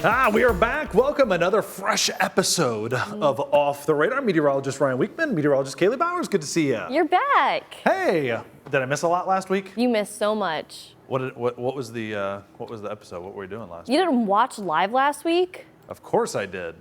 We are back. Welcome another fresh episode of Off the Radar. Meteorologist Ryan Weekman, meteorologist Kaylee Bowers. Good to see you. You're back. Hey, did I miss a lot last week? You missed so much. What was the episode? What were we doing last You week? didn't watch live last week? Of course I did.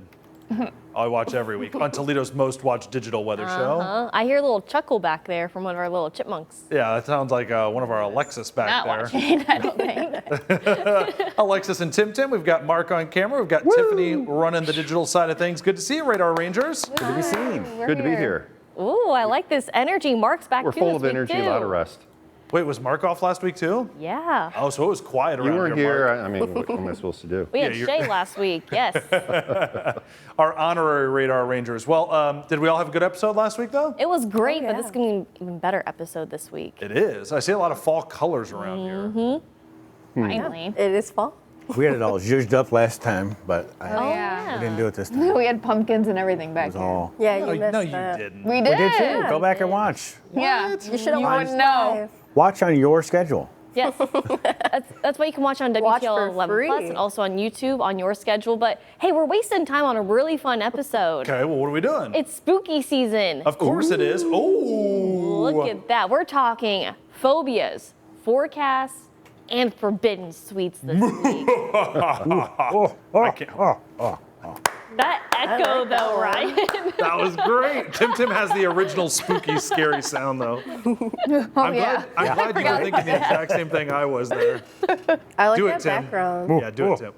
I watch every week on Toledo's most watched digital weather show. I hear a little chuckle back there from one of our little chipmunks. Yeah, that sounds like one of our Alexis back Not there. watching, I don't think. Alexis and Tim. We've got Mark on camera. We've got Tiffany running the digital side of things. Good to see you, Radar Rangers. Good to be seen. Good to be here. Ooh, I like this energy. Mark's back We're too full this of week, energy, too. a lot of rest. Wait, was Mark off last week too? Yeah. Oh, so it was quiet around You weren't here, here. Mark. I mean, what am I supposed to do? We had Yeah, Shay last week, yes. Our honorary Radar Rangers. Well, did we all have a good episode last week, though? It was great, Oh, but yeah. this is going to be an even better episode this week. It is. I see a lot of fall colors around here. Finally. It is fall. We had it all zhuzhed up last time, but Oh, we didn't do it this time. It We had pumpkins and everything back was here. all. Yeah, No, you missed no, you that. didn't. We We did. did too. Go back and watch. Yeah. You should have You watched wouldn't know. live. Watch on your schedule. Yes, that's why you can watch on Watch WTL for 11 Plus free. and also on YouTube on your schedule. But hey, we're wasting time on a really fun episode. Okay, well, what are we doing? It's spooky season. Of course it is. Oh, Look at that. We're talking phobias, forecasts, and forbidden sweets this week. I can't. That echo, like that though, one. Ryan. That was great. Tim has the original spooky, scary sound, though. I'm yeah. glad you were thinking the exact same thing I was there. I like Do it, that Tim. background. Yeah, do it, Tim.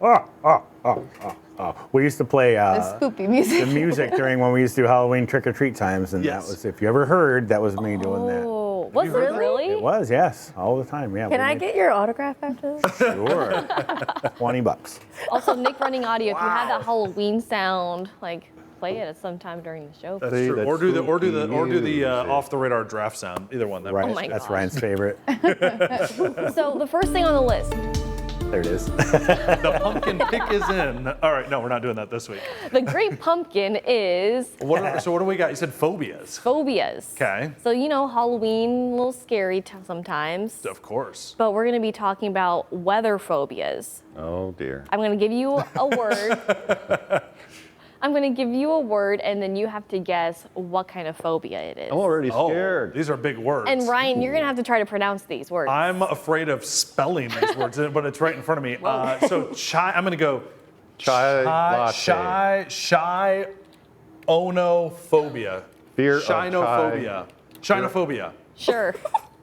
We used to play The spoopy music. the music during when we used to do Halloween trick or treat times, and Yes. that was, if you ever heard, that was me doing that. Oh, was you it heard that? really? It was, yes, all the time. Yeah. Can we I made- get your autograph after this? Sure. $20. Also, Nick running audio. If you have that Halloween sound, like play it at some time during the show. That's See, true. that's Or do the spooky music. off the radar draft sound. Either one. That Right. Oh my That's gosh. Ryan's favorite. So the first thing on the list, There it is. The pumpkin pick is in. All right, no, we're not doing that this week. the great pumpkin is So what do we got? You said phobias. phobias. Okay. So Halloween, a little scary sometimes. Of course. But we're going to be talking about weather phobias. Oh, dear. I'm going to give you a word. I'm going to give you a word, and then you have to guess what kind of phobia it is. I'm already Oh, scared. these are big words. And Ryan, you're going to have to try to pronounce these words. I'm afraid of spelling these words, but it's right in front of me. I'm going to go Chai latte. shy, onophobia. Fear of Shinophobia. Shinophobia. Sure.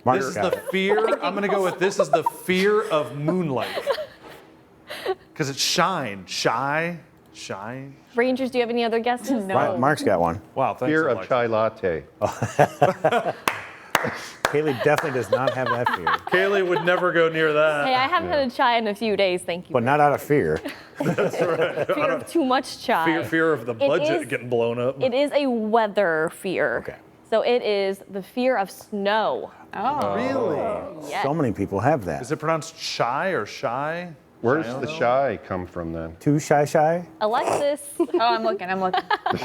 Mark This is got the it. fear. I'm going to go with this is the fear of moonlight. Because it's shine. Shy. Rangers, do you have any other guesses? Right, Mark's got one. Wow, thanks. Fear of Alexa. chai latte. Kaylee definitely does not have that fear, Kaylee would never go near that. Hey, I haven't had a chai in a few days, thank you. but not out of fear. Fear of too much chai. Fear of the budget getting blown up. It is a weather fear. Okay. So it is the fear of snow. Oh. Really? Yes. So many people have that. Is it pronounced shy or shy? Where's the shy come from then? Too shy? Alexis. Oh, I'm looking. We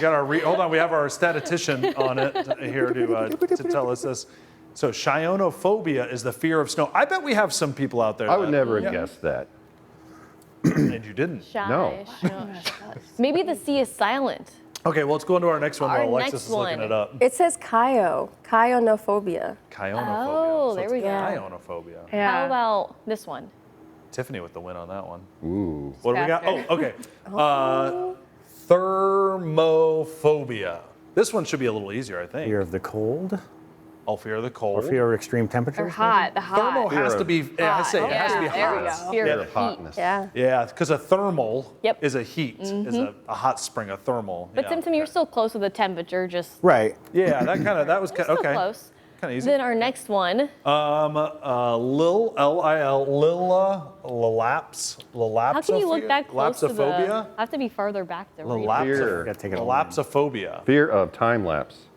got our hold on. We have our statistician on it here to tell us this. So shionophobia is the fear of snow. I bet we have some people out there. I would that- never have guessed that. And you didn't. Shy. No. Maybe the C is silent. Okay, well let's go into our next one Our while Alexis next is looking one. it up. It says Kyonophobia. Chionophobia. Oh, there we go. Chionophobia. Yeah. How about this one? Tiffany with the win on that one. Ooh. What do we got? Oh, Faster. okay. Thermophobia. This one should be a little easier, I think. Fear of the cold? Oh, fear of the cold. Or fear of extreme Or temperatures? hot. The hot. Thermal has to be. I say it has to be Yeah, there hot. we go. Fear Fear of of heat. hotness. Yeah. Yeah, because a thermal Yep. is a heat, is a hot spring, a thermal. But yeah. Tim, you're still close with the temperature, just Right. Yeah, that was still okay. close. Kind of easy. Then our next one, Lilapse. how can you look that close to the, Lapsophobia? I have to be farther back to read. Fear. Gotta take it all in. Lapsophobia. Fear of time lapse.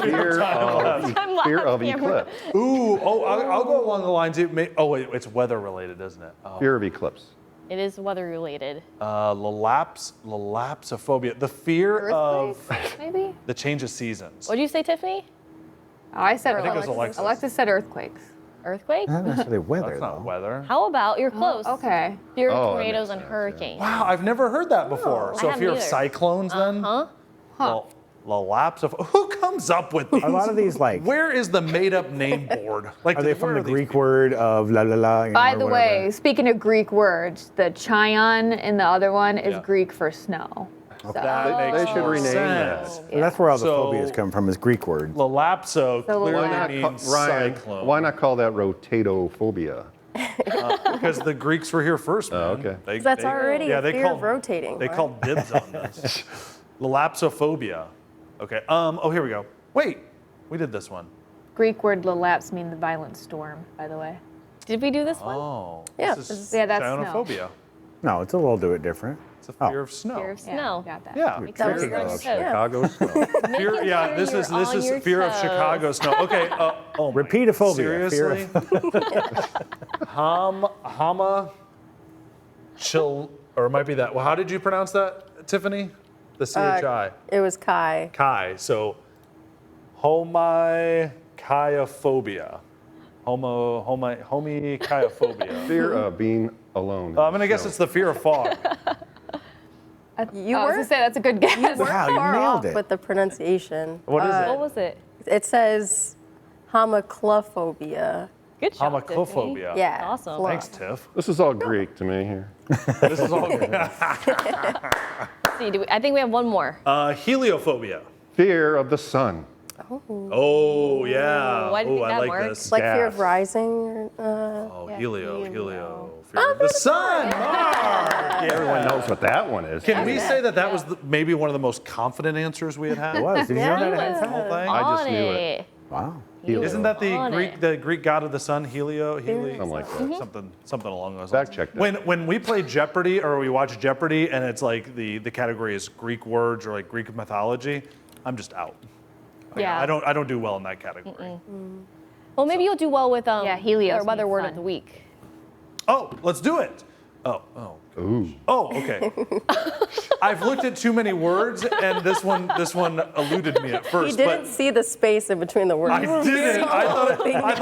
Fear of eclipse. Ooh, I'll go along the lines. Wait, it's weather related, isn't it? Oh. Fear of eclipse. It is weather related. Lapsophobia. The fear of Earthquakes, maybe? the change of seasons. What did you say, Tiffany? Oh, I said think it was Alexis. Alexis said earthquakes. Earthquake? Not necessarily weather, That's not though. weather. How about you're close? Okay. Fear of Oh, that tornadoes makes and sense, yeah. hurricanes. Wow, I've never heard that before. So I fear of haven't either. cyclones then? Huh? Well, the lapse of who comes up with these? A lot of these, like, Where is the made-up name board? Like, are they where from the are these Greek people? word of la la la? By the way, speaking of Greek words, the chion in the other one is Yeah. Greek for snow. So, That makes They should more rename that. sense. that's where all the So- phobias come from, is Greek words. Lalapso So clearly Why not, means Ryan, cyclone. why not call that rotatophobia? Because the Greeks were here first, man. Oh, okay. That's already a fear called, of rotating. They called dibs on this. Lalapsophobia. Okay. Oh, here we go. Wait, we did this one. Greek word lalaps mean the violent storm, by the way. Did we do this one? Oh. Yeah, This is Yeah, that's snow. cyanophobia. No, it's a little bit different. It's a Oh. fear of snow. Fear of Yeah, snow. got that. Yeah. Makes sense. Fear You're on of your toes. Chicago snow. Fear, Making yeah, sure this you're is this on is your fear of toes. Chicago snow. Okay. Oh my. Repeatophobia. Seriously? Hama. Chill. Or it might be that. Well, how did you pronounce that, Tiffany? The CHI. It was Kai. Chi. So, homikiophobia. Homikiophobia. Fear of being alone. I'm gonna guess it's the fear of fog. You I was were gonna say that's a good guess. Wow, you far nailed off it. with the pronunciation. What is What it? was it? It says homoclophobia. Good job. Tiffany. Homophophobia. Yeah. Awesome. clo- Thanks, Tiff. This is all Greek to me here. This is all good. Let's see, I think we have one more. Heliophobia. Fear of the sun. Oh, yeah. Why do you Oh, think I that, like Mark? this. Like fear of Gas. rising. Or, Oh, helio. Fear of the sun. Mark. Everyone knows what that one is. Can we say that was maybe one of the most confident answers we had had? It was. Did you know that ahead of The time? whole thing? I just On knew it. Wow. Isn't that On the Greek god of the sun, Helio? Something like that. Something along those lines. Fact check that. When we play Jeopardy or we watch Jeopardy and it's like the category is Greek words or like Greek mythology, I'm just out. Yeah. I don't do well in that category. Well, maybe you'll do well with Helios our weather means word sun. of the week. Oh, let's do it. Ooh. Oh, okay. I've looked at too many words, and this one eluded me at he first. didn't see the space in between the words. I didn't. I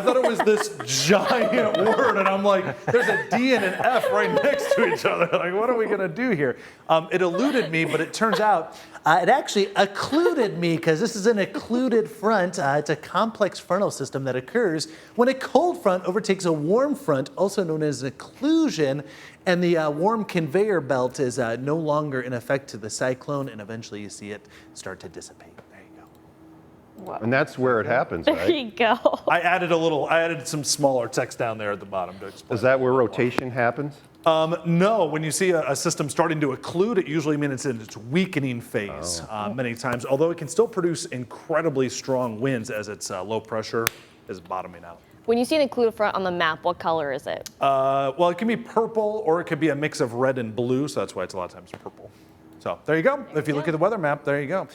thought it was this giant word, and I'm like, there's a D and an F right next to each other. Like, what are we gonna do here? It eluded me, but it turns out it actually occluded me because this is an occluded front. It's a complex frontal system that occurs when a cold front overtakes a warm front, also known as an occlusion, and the warm conveyor belt is no longer in effect to the cyclone, and eventually you see it start to dissipate. There you go. And that's where it happens, There right? you go. I added some smaller text down there at the bottom to explain. Is that where rotation happens? No, when you see a system starting to occlude, it usually means it's in its weakening phase many times, although it can still produce incredibly strong winds as its low pressure is bottoming out. When you see an occluded front on the map, what color is it? Well, it can be purple or it could be a mix of red and blue, so that's why it's a lot of times purple. So there you go. If you look at the weather map, there you go.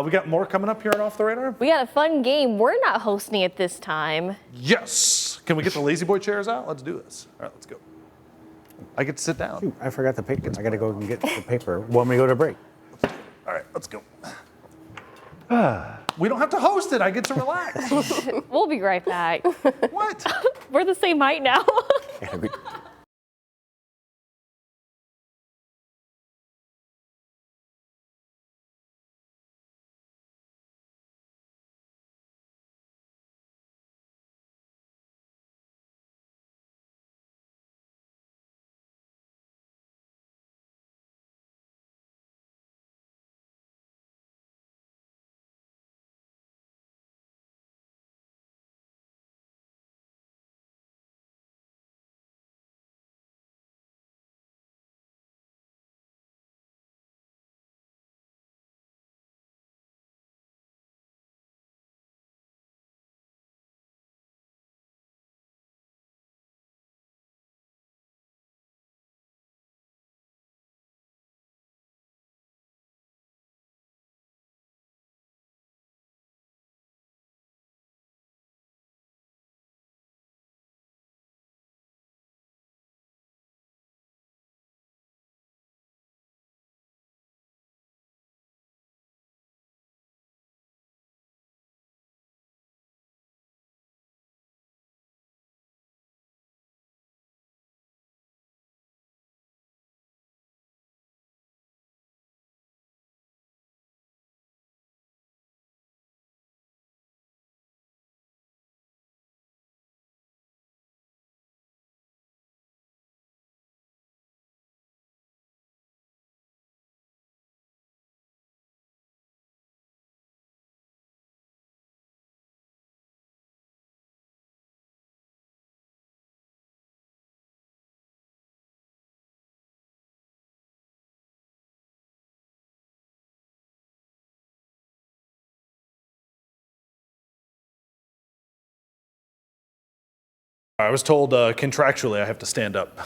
We got more coming up here on Off the Radar? We got a fun game. We're not hosting it this time. Yes! Can we get the lazy boy chairs out? Let's do this. All right, let's go. I get to sit down. Shoot, I forgot the paper. I gotta go and get the paper when we go to break. All right, let's go. We don't have to host it. I get to relax. We'll be right back. What? We're the same height now. I was told contractually I have to stand up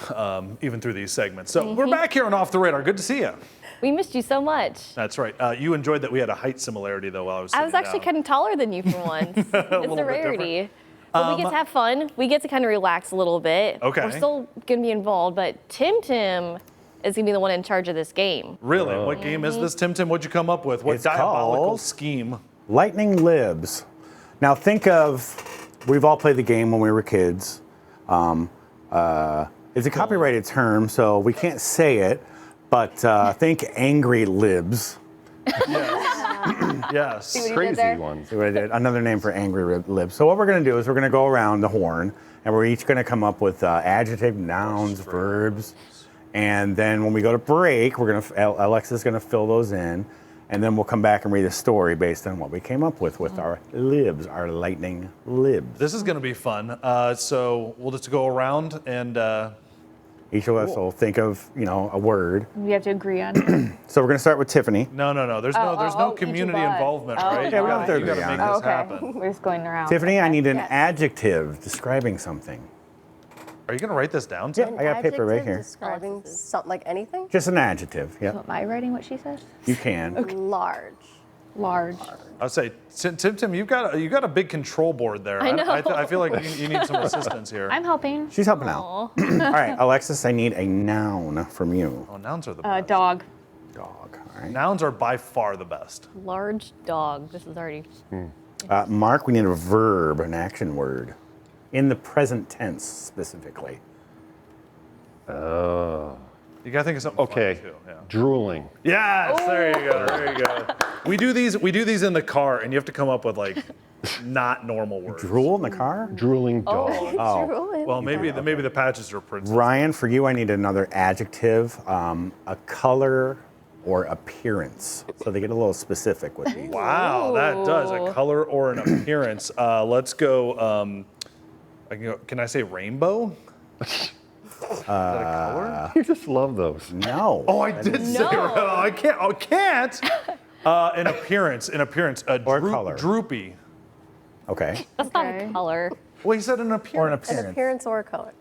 even through these segments. So we're back here on Off the Radar. Good to see you. We missed you so much. That's right. You enjoyed that we had a height similarity, though, while I was sitting I was actually down. kind of taller than you for once. It's little a bit rarity. But we get to have fun. We get to kind of relax a little bit. Okay. We're still going to be involved, but Tim is going to be the one in charge of this game. Really? What game is this, Tim? What'd you come up with? What It's diabolical called- scheme? Lightning libs. Now think of, we've all played the game when we were kids. It's a copyrighted term, so we can't say it, but think angry libs. Yes. what you did Crazy there? ones. See what I did? Another name for angry libs. So what we're going to do is we're going to go around the horn, and we're each going to come up with adjective, nouns, verbs, and then when we go to break, Alexa's going to fill those in, and then we'll come back and read a story based on what we came up with our libs, our lightning libs. This is going to be fun. So we'll just go around and Each of us will think of, a word. We have to agree on it. So we're going to start with Tiffany. no. There's no each community of us. involvement, Oh, right? Yeah, we You have gotta to make agree on this Oh, okay. happen. We're just going around. Tiffany, I need an Yes. adjective describing something. Are you going to write this down, Yeah, Tim? I got paper right Adjective here. Describing something like anything. Just an adjective. Yeah, Am I writing what she says? you can. Large. Large. I'll say, Tim, you've got a big control board there. I know. I feel like you need some assistance here. I'm helping. She's helping out. Aw. All right, Alexis, I need a noun from you. Oh, nouns are the best. Dog. Dog. All right. Nouns are by far the best. Large dog. This is already. Mark, we need a verb, an action word, in the present tense specifically. You gotta think of something. Okay. Funny too. Yeah. Drooling. Yes, there you go. There you go. We do these in the car, and you have to come up with like not normal words. Drool in the car? Drooling dog. Oh. Drooling. Well, maybe the patches are princess. Ryan, for you, I need another adjective, a color or appearance. So they get a little specific with these. Wow, that does a Ooh. color or an appearance. Let's go. Can I say rainbow? Is that a color? You just love those. No. Oh, I did say. No. Oh, I can't. Oh, can't. An appearance. Or color. Droopy. Okay. That's not Okay. a color. Well, he said an appearance. Or an An appearance. appearance or color.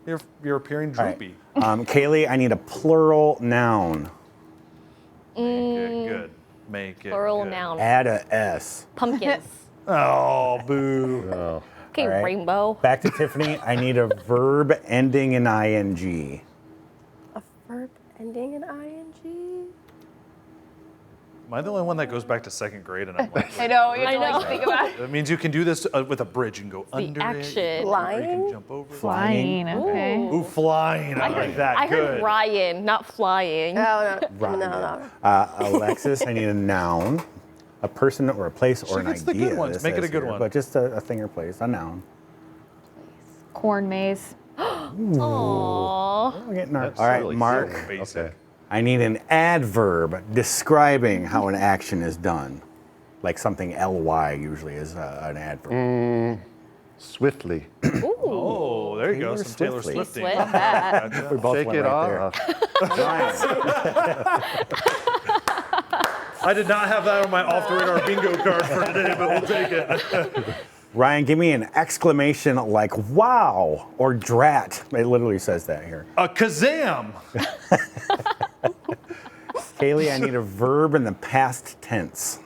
You're appearing All right. droopy. Kaylee, I need a plural noun. Make it good. Make it Plural good. noun. Add a S. Pumpkins. Oh, boo. Oh. Okay, All right. rainbow. Back to Tiffany. I need a verb ending in ing. A verb ending in ing. Am I the only one that goes back to second grade and I'm like, I know. You I have to know. like think about it. that means you can do this with a bridge. You can go under action. it. Or you Flying? can jump over. Flying. Okay. Ooh, flying. I like that. I Good. heard Ryan, not flying. Oh, no. Ryan. No. Alexis, I need a noun, a person or a place or She an gets the idea. good ones. this Make it a says good here, one. But just a thing or place, a noun. Corn maze. Aww. We're getting our, That's all right, really Mark, silly. Basic. Okay. I need an adverb describing how an action is done. Like something ly usually is an adverb. Swiftly. Oh, there you go. Taylor Some Taylor Swiftly. Swifting. Swift. Love that. Gotcha. We both Shake went it right there. off. Ryan, I did not have that on my off the radar bingo card for today, but we'll take it. Ryan, give me an exclamation like wow or drat. It literally says that here. A kazam. Kaylee, I need a verb in the past tense.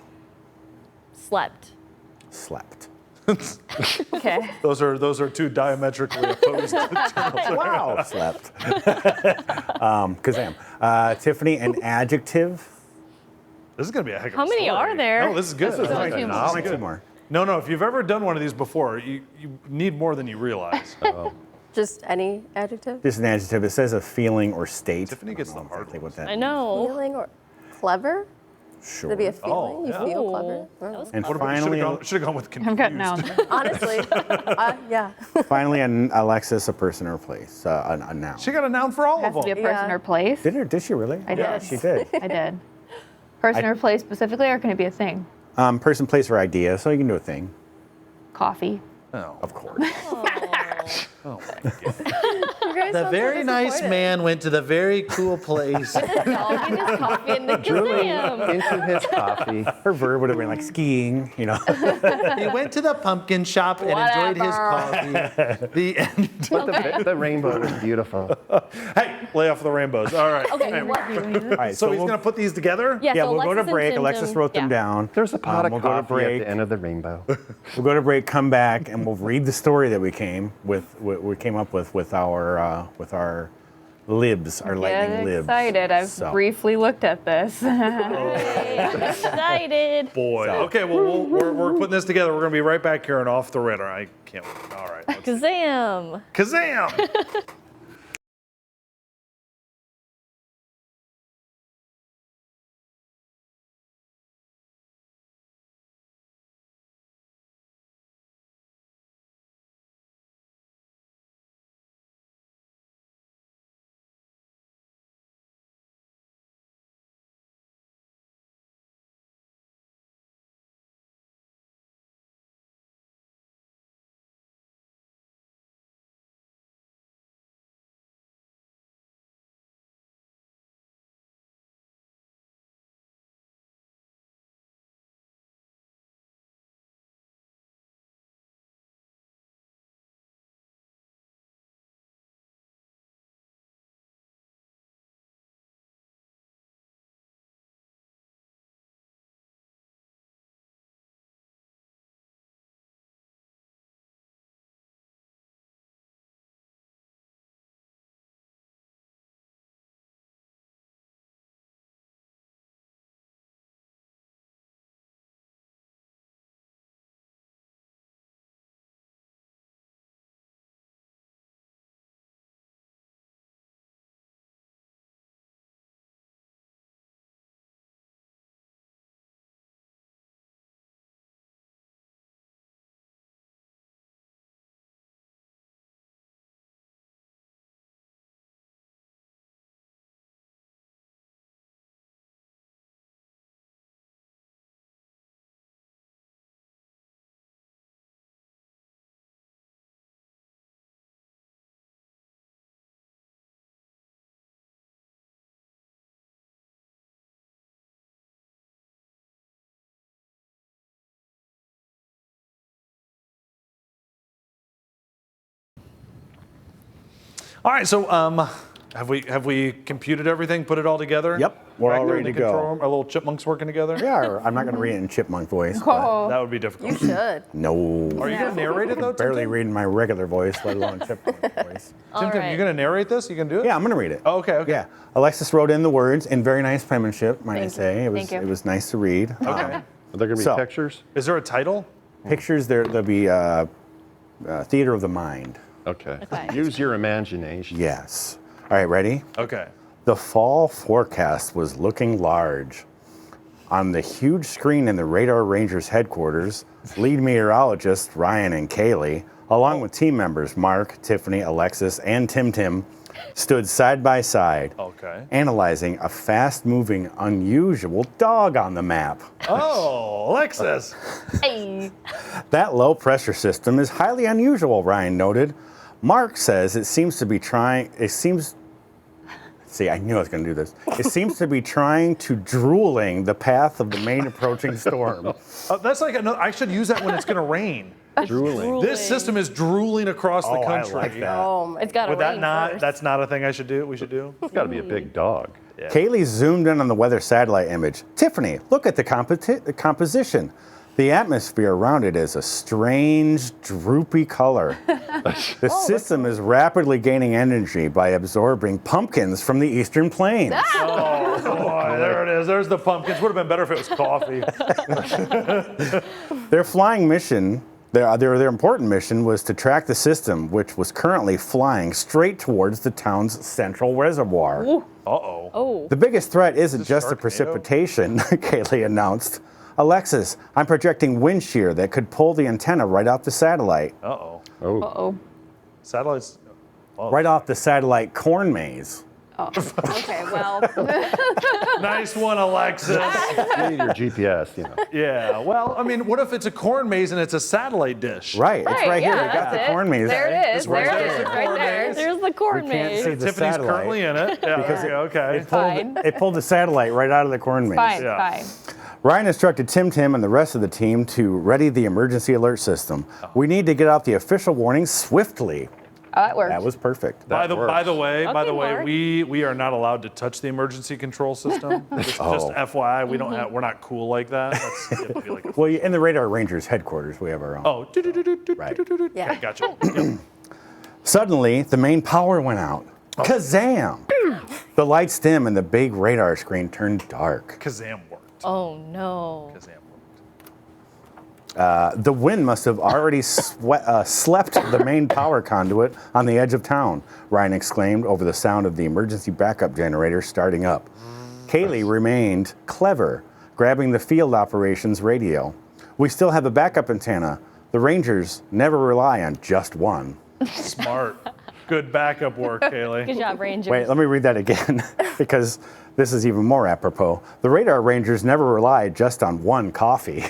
Slept. Slept. Okay. Those are two diametrically opposed terms. Wow. Slept. Kazam. Tiffany, an adjective. This is gonna be a heck of How a many story. are there? No, this is good. This is I like like a it. novel. Like two more. No, if you've ever done one of these before, you need more than you realize. Just any adjective? Just an adjective. It says a feeling or state. Tiffany gets the hard exactly what ones. that I know. Feeling or clever? Sure. Would it be a Oh, feeling? yeah. You feel Ooh, clever? that was And What finally, should have gone with confused. I've got nouns. Honestly, yeah. finally, an Alexis, a person or place, a noun. She got a noun for all Has of to be a them. person Yeah. or place. Did she really? I did. Yeah, she did. I did. Person or place specifically, or can it be a thing? Person, place, or idea. So you can do a thing, Coffee. Oh, of course. oh my God. guys The sound so very nice disappointed. man went to the very cool place. Dog and his coffee and the Drooling museum. into his coffee. Her verb would have been like skiing, you know. He went to the pumpkin shop and enjoyed his coffee. The end. But the rainbow was beautiful. Hey, lay off the rainbows. All right. Okay, Hey, what? All right, so he's we'll, going to put these together? Yeah, yeah, so we'll go to Alexis and break. Tim Alexis Tim- wrote them yeah. down. There's a pot we'll of go to coffee at break. the end of the rainbow. We'll go to break, come back, and we'll read the story that we came up with our libs, our lightning Get libs. excited. I've So. briefly looked at this. I'm excited. Boy. Okay, well, we're putting this together. We're going to be right back here and off the radar. I can't wait. All right. Kazam. Kazam! All right, so have we computed everything, put it all together? Yep, we're Back all there ready in to the go. control room? Our little chipmunks working together? Yeah, I'm not going to read it in chipmunk voice. But Oh, That would be difficult. You should. no. Are you going to narrate it though, Tim? Barely reading my regular voice, let alone chipmunk voice. Tim, All right. you going to narrate this? You can do it? Yeah, I'm going to read it. Oh, okay. Yeah, Alexis wrote in the words in very nice penmanship, might I Thank you. say. Thank you. It was nice to read. Okay. Are there going to be So- pictures? Is there a title? Pictures, there'll be theater of the mind. Okay. Okay. Use your imagination. Yes. All right, ready? Okay. The fall forecast was looking large. On the huge screen in the Radar Rangers headquarters, lead meteorologists Ryan and Kaylee, along with team members Mark, Tiffany, Alexis, and Tim, stood side by side, Okay. analyzing a fast-moving, unusual dog on the map. Oh, Alexis. Hey. That low-pressure system is highly unusual, Ryan noted. Mark says it seems to be See, I knew I was going to do this. It seems to be trying to drooling the path of the main approaching storm. That's like another, I should use that when it's going to rain. Drooling. This system is drooling across the Oh, I country. like that. Oh my. It's got to Would that rain not? first. That's not a thing we should do. It's got to be a big dog. Kaylee zoomed in on the weather satellite image. Tiffany, look at the composition. The atmosphere around it is a strange, droopy color. The system is rapidly gaining energy by absorbing pumpkins from the eastern plains. Oh boy, there it is. There's the pumpkins. Would have been better if it was coffee. Their flying mission, their important mission was to track the system, which was currently flying straight towards the town's central reservoir. Uh-oh. Oh. The biggest threat isn't this just the Sharknado? precipitation, Kaylee announced. Alexis, I'm projecting wind shear that could pull the antenna right off the satellite. Uh-oh. Oh. Uh-oh. Satellites. Right off the satellite corn maze. Oh. Okay, well, Nice one, Alexis. You need your GPS, you know. Yeah. Well, I mean, what if it's a corn maze and it's a satellite dish? Right, it's right here. We yeah, got that's the it. corn maze. There it is. right There it there. is. Right there. There's the corn We can't maze. see the Tiffany's satellite. currently in it. Yeah, Because okay. Fine. It pulled the satellite right out of the corn maze. Fine, Yeah. fine. Ryan instructed Tim and the rest of the team to ready the emergency alert system. We need to get out the official warning swiftly. Oh, that worked. That was perfect. By the way, Okay, we Mark. we are not allowed to touch the emergency control system. Just FYI, we don't have, we're not cool like that. That's, you have to be like a, Well, in the Radar Rangers headquarters, we have our own. oh, Right. Yeah. Okay, gotcha. Yep. Suddenly, the main power went out. Kazam! The lights dim and the big radar screen turned dark. Kazam worked. Oh no. Kazam worked. The wind must have already slept the main power conduit on the edge of town, Ryan exclaimed over the sound of the emergency backup generator starting up. Kaylee remained clever, grabbing the field operations radio. We still have a backup antenna. The Rangers never rely on just one. Smart. Good backup work, Kaylee. Good job, Ranger. Wait, let me read that again because this is even more apropos. The Radar Rangers never rely just on one coffee.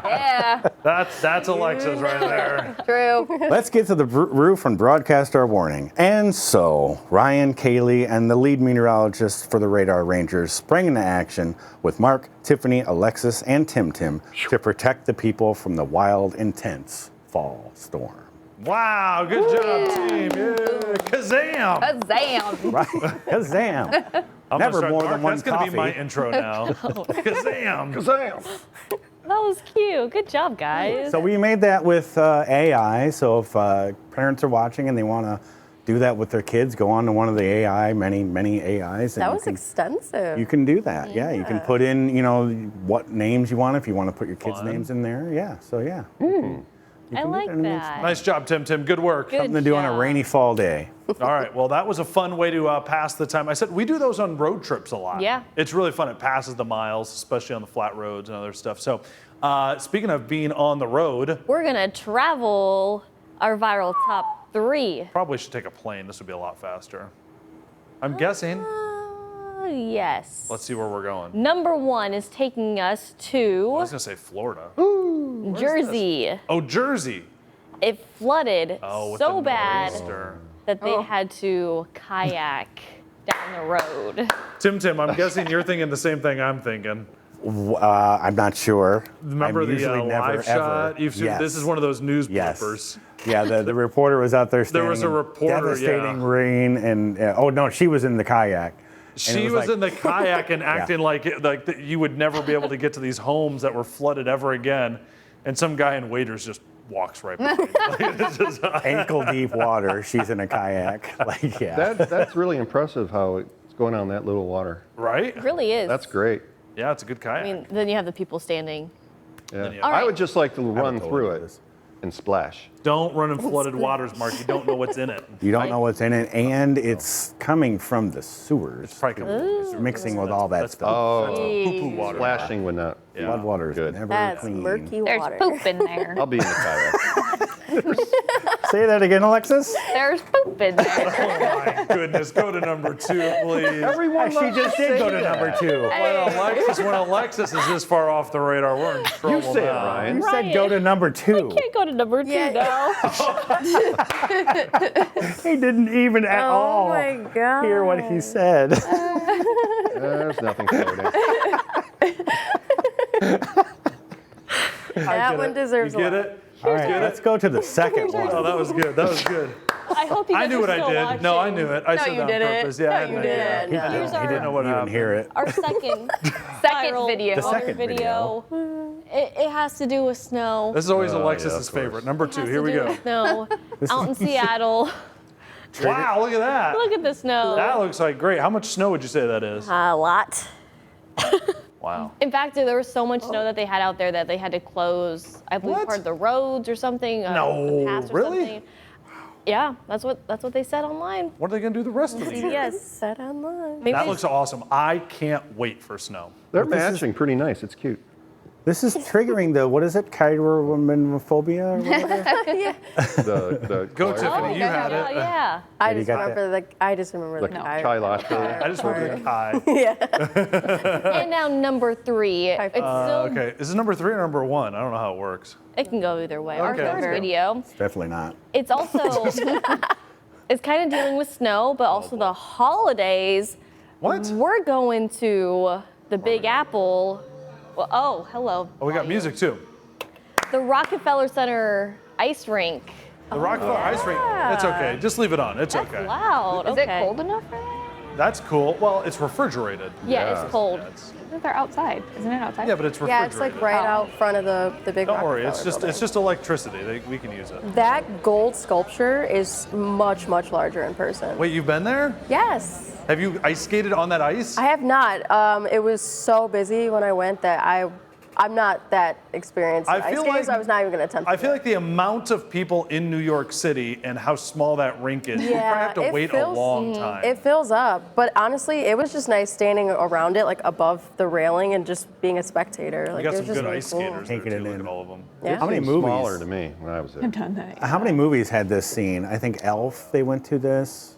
Yeah, That's Alexa's right there. true. Let's get to the roof and broadcast our warning. And so, Ryan, Kaylee, and the lead meteorologist for the Radar Rangers sprang into action with Mark, Tiffany, Alexis, and Tim to protect the people from the wild, intense fall storm. Wow, good job, team. Yeah. Kazam. Kazam. Right? Kazam. I'm Never gonna start, more than Mark, one that's gonna be my coffee. intro now. Kazam. Kazam! That was cute. Good job, guys. So we made that with AI. So if parents are watching and they want to do that with their kids, go on to one of the AI, many AIs. And That you was can- extensive. You can do that. Yeah, you can put in, what names you want if you want to put your kids' Fun. names in there. Yeah. So yeah. I like that. Nice job, Tim. Good work. Good Something to do on a job. rainy fall day. All right, well, that was a fun way to pass the time. I said we do those on road trips a lot. Yeah. It's really fun. It passes the miles, especially on the flat roads and other stuff. So, speaking of being on the road, We're gonna travel our viral top 3. probably should take a plane. This would be a lot faster. I'm guessing. Yes. Let's see where we're going. Number 1 is taking us I to was gonna say Florida. Jersey. Oh, Jersey. It flooded Oh, with so the bad nor'easter. that they had to kayak down the road. Tim, I'm guessing you're thinking the same thing I'm thinking. I'm not sure. Remember I'm the usually never, live shot? ever. You've seen, Yes. This is one of those news Yes. bloopers. Yeah, the reporter was out there standing There was a in reporter, devastating yeah. rain, and oh no, she was in the kayak. And She it was like- in the kayak and acting like that you would never be able to get to these homes that were flooded ever again. And some guy in waders just walks right by. It's just- ankle deep water. She's in a kayak. Like yeah. That's really impressive how it's going on that little water. right? It really is. That's great. Yeah, it's a good kayak. I mean, then you have the people standing. Yeah. yeah. All I right. would just like to run totally through do it this. and splash. Don't run in flooded waters, Mark. You don't know what's in it. You don't know what's in it, and it's coming from the sewers. Probably It's mixing with all that That's stuff. That's poo-poo water. Splashing would not. Yeah. Flood water is Good. never That's clean. murky There's water. poop in there. I'll be in the kayak. Say that again, Alexis. There's poop in there. Oh my goodness. Go to number 2, please. Everyone She just did go to number 2. When Alexis is this far off the radar, we're in trouble You say it, now. Ryan. You said go to number 2. Can't go to number 2 Yeah. now. He didn't even at Oh all my God. hear what he said. There's nothing floating. That one You deserves a get lot. it? All right, let's go to the second Oh, one. that was good. That was good. I hope you guys I knew are what I still did. watching. No, I knew it. I No, said you that on didn't. purpose. Yeah, No, I had you no idea. didn't. He didn't. Here's He our- didn't, what he didn't happened. hear it. Our second Second video. The second video. It has to do with snow. This is always yeah, Alexis's of course. favorite. Number It 2. has Here to we do go. with snow. Out in Seattle. Wow, look at that. Look at the snow. That looks like great. How much snow would you say that is? A lot. Wow. In fact, there was so much snow that they had out there that they had to close, I believe, What? part of the roads or something. No, the paths or really? Something. Yeah, that's what they said online. What are they going to do the rest of the year? Yes. Set online. Maybe That they- looks awesome. I can't wait for snow. They're But this is- matching pretty nice. It's cute. This is triggering the, what is it, chirophobia or whatever? The Go, choir. Tiffany. You had yeah, it. yeah. I you just got remember the. The chai latte. I just remember the Kai. And now number 3. It's still, Okay. Is this number 3 or number 1? I don't know how it works. It can go either way. Our Okay. third video. Definitely not. It's also It's kind of dealing with snow, but also the holidays. What? We're going to the Big Apple. Well, oh, hello. Oh, we got music too. The Rockefeller Center ice rink. The Rockefeller Ice Rink. It's okay. Just leave it on. It's That's okay. loud. Is okay. it cold enough for that? That's cool. Well, it's refrigerated. Yeah, it's cold. Yeah, it's- They're outside. Isn't it outside? yeah, but it's Yeah, refrigerated. it's like right out front of the big Don't worry. It's Rockefeller just building. electricity. We can use it. That gold sculpture is much, much larger in person. Wait, you've been there? Yes. Have you ice skated on that ice? I have not. It was so busy when I went that I'm not that experienced in I ice feel skating, like- so I was not even going to attempt I to feel do like the amount of people in New York City and how small that rink is, you probably have to it wait fills- a long time. It fills up, but honestly, it was just nice standing around it, like above the railing, and just being a spectator. we Like, got it some was just good really ice cool. skaters there Taking too. it Look in. at all of them. Yeah. How many Seemed movies? smaller to me when I was there. Done that. How many movies had this scene? I think Elf, they went to this.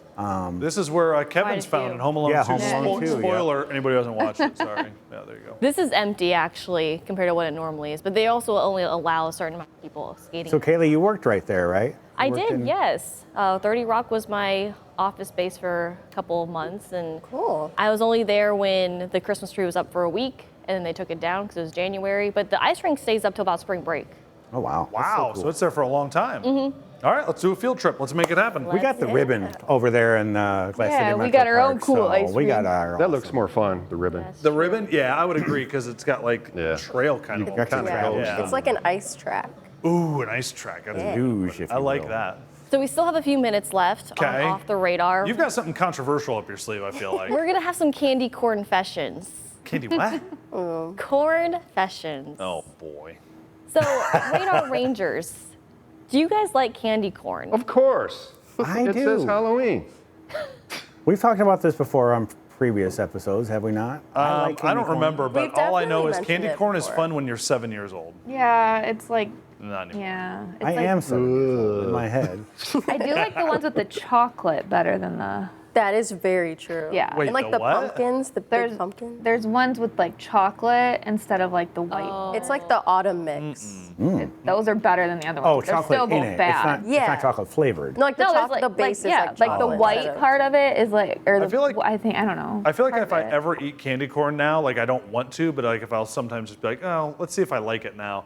This is where Kevin's few. found in Home Alone Yeah, 2. Home Alone 2, yeah. Spoiler, anybody who hasn't watched it, sorry. Yeah, there you go. This is empty actually compared to what it normally is, but they also only allow a certain amount of people skating. So Kaylee, you worked right there, right? I You worked did, in- yes. 30 Rock was my office space for a couple of months, and Cool. I was only there when the Christmas tree was up for a week, and then they took it down because it was January. But the ice rink stays up till about spring break. Oh wow. That's Wow, so so cool. it's there for a long time. Mm-hmm. All right, let's do a field trip. Let's make it happen. We got the ribbon over there in Glass City Yeah, we Metro got our own Park, cool so ice We got rink. our. That looks more fun, the ribbon. The ribbon? Yeah, I would agree because it's got like Yeah. trail kind of. You got kind the of trail. goes. It's like an ice track. Ooh, an ice track. That's Yeah. huge. If I you like will. that. So we still have a few minutes left on Okay. Off the Radar. You've got something controversial up your sleeve, I feel like. We're gonna have some candy corn confessions. Candy, what? Confessions. Oh, boy. So, Radar Rangers, do you guys like candy corn? Of course. I It says do. Halloween. We've talked about this before on previous episodes, have we not? like I candy don't corn. remember, but We've all I know definitely is candy mentioned it corn is before. fun when you're 7 years old. Yeah, it's like, Not anymore. yeah. It's I like, am 7 years old in my head. I do like the ones with the chocolate better than the. That is very true. Yeah. Wait, And like the the what? pumpkins, the There's big pumpkins. There's ones with like chocolate instead of like the white. It's like the autumn mix. Those are better than the other ones. Oh, They're chocolate still in both it. bad. It's Yeah. not chocolate flavored. No, like the, No, there's chocolate, like, the base like, yeah, is like chocolate. the white instead of- part of it is like, or the, I feel like- I think, I don't know. I feel like part if I of it. ever eat candy corn now, like I don't want to, but like if I'll sometimes just be like, oh, let's see if I like it now.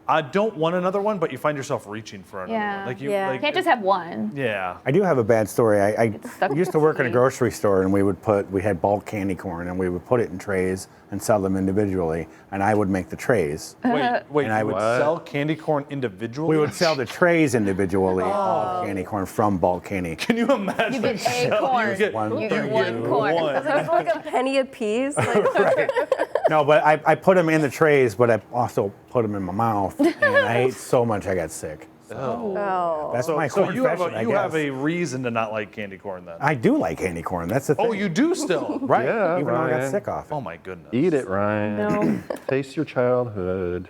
I don't want another one, but you find yourself reaching for another Yeah. one. Like you, Yeah. like, You can't just have one. Yeah. I do have a bad story. I stuck used to with work in a me. grocery store, and we had bulk candy corn, and we would put it in trays and sell them individually, and I would make the trays. Wait, And I you would would- sell candy corn individually? We would sell the trays individually of candy corn from bulk candy. Can you imagine? You get a selling- corn. You get, One. You get one corn. one. It's like a penny a piece. Like, No, but I put them in the trays, but I also put them in my mouth, and I ate so much I got sick. oh. That's So, my so corn you have confession, I you guess. have a reason to not like candy corn then? I do like candy corn. That's the thing. Oh, you do still? right? Yeah, Even though I got Ryan. sick off it. Oh my goodness. Eat it, Ryan. No. Taste your childhood.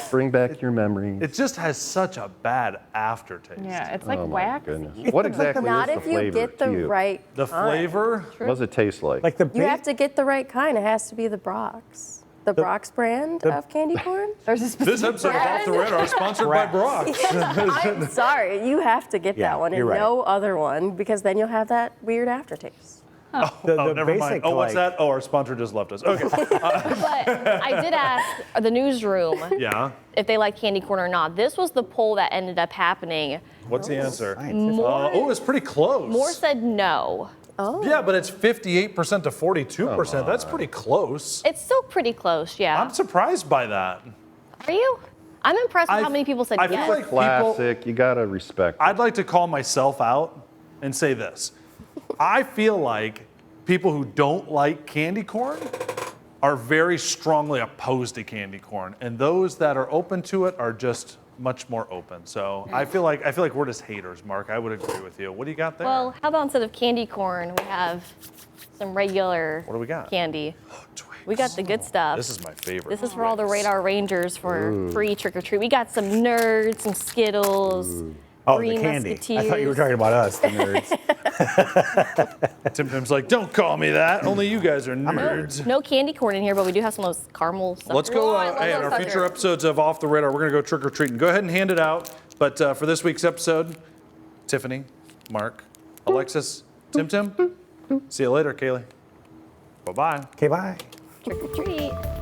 Bring back your memories. It just has such a bad aftertaste. Yeah, it's like Oh my wax. goodness. What exactly Not is the if you flavor get the to you? right The kind. flavor? What does it taste like? Like the You have to get the right kind. It has to be the Brock's. The Brock's brand of candy corn? There's a specific This episode of Off the Radar is sponsored by Brock's. I'm sorry. You have to get Yeah, that one and you're right. no other one because then you'll have that weird aftertaste. the Oh, never mind. basic, Oh, what's like- that? Oh, our sponsor just left us. Okay. But I did ask the newsroom Yeah. if they like candy corn or not. This was the poll that ended up happening. What's the answer? Science. Oh, it's pretty close. More said no. Yeah, but it's 58% to 42%. That's pretty close. It's still pretty close, yeah. I'm surprised by that. Are you? I'm impressed with how many people said I feel yes. like people, Classic. You gotta respect. I'd like to call myself out and say this. I feel like people who don't like candy corn are very strongly opposed to candy corn, and those that are open to it are just much more open. So I feel like we're just haters, Mark. I would agree with you. What do you got there? Well, how about instead of candy corn, we have some regular What do we got? candy. Twix. We got the good stuff. This is my favorite. This is for all the Radar Rangers for free trick or treat. We got some nerds, some Skittles, Oh, Three the candy. I Musketeers. thought you were talking about us, the nerds. Tim Tim's like, don't call me that. Only you guys are nerds. No candy corn in here, but we do have some of those caramel stuff. Let's go. I love Hey, in those our future suckers. episodes of Off the Radar, we're going to go trick or treating. Go ahead and hand it out. But for this week's episode, Tiffany, Mark, Alexis, Tim Tim. See you later, Kaylee. Bye-bye. Okay, bye. Trick or treat.